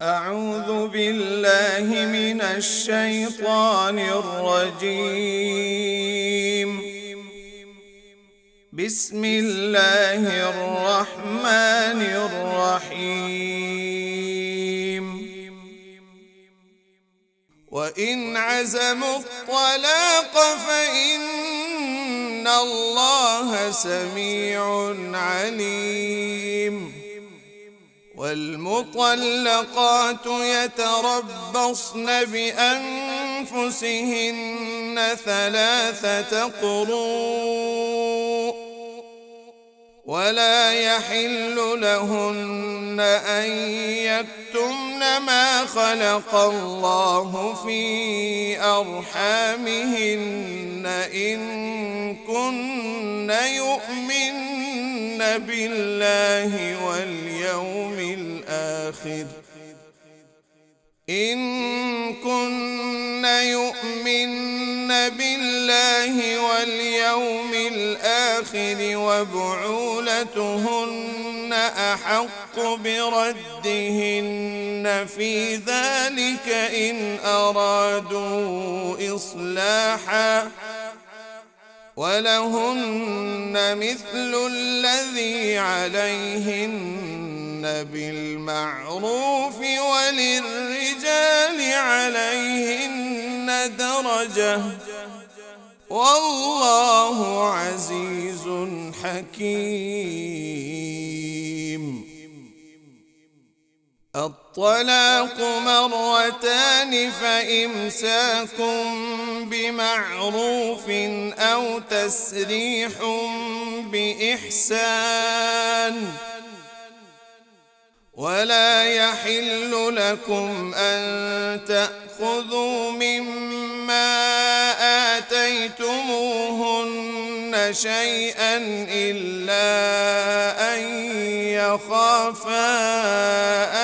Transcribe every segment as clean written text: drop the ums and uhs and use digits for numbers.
أعوذ بالله من الشيطان الرجيم. بسم الله الرحمن الرحيم. وإن عزموا الطلاق فإن الله سميع عليم. والمطلقات يتربصن بأنفسهن 3 قروء ولا يحل لهن أن يكتمن ما خلق الله في أرحامهن إن كن يؤمن بالله واليوم الآخر وبعولتهن أحق بردهن في ذلك إن أرادوا إصلاحا ولهن مثل الذي عليهن بالمعروف وللرجال عليهن درجة والله عزيز حكيم. الطلاق 2 فإمساك بمعروف أو تسريح بإحسان. ولا يحل لكم أن تأخذوا مما آتيتموهن شيئا إلا أن يخافا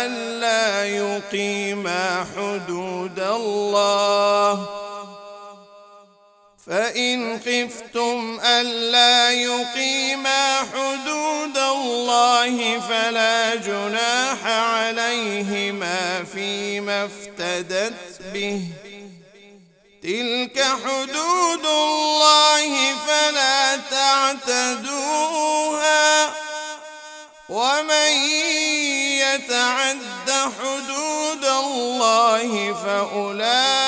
ألا يقيما حدود الله. فإن خفتم ألا يقيما حدود الله فلا جناح عليهما فيما افتدت به. تلك حدود الله فلا تعتدوها ومن يتعد حدود الله فأولئك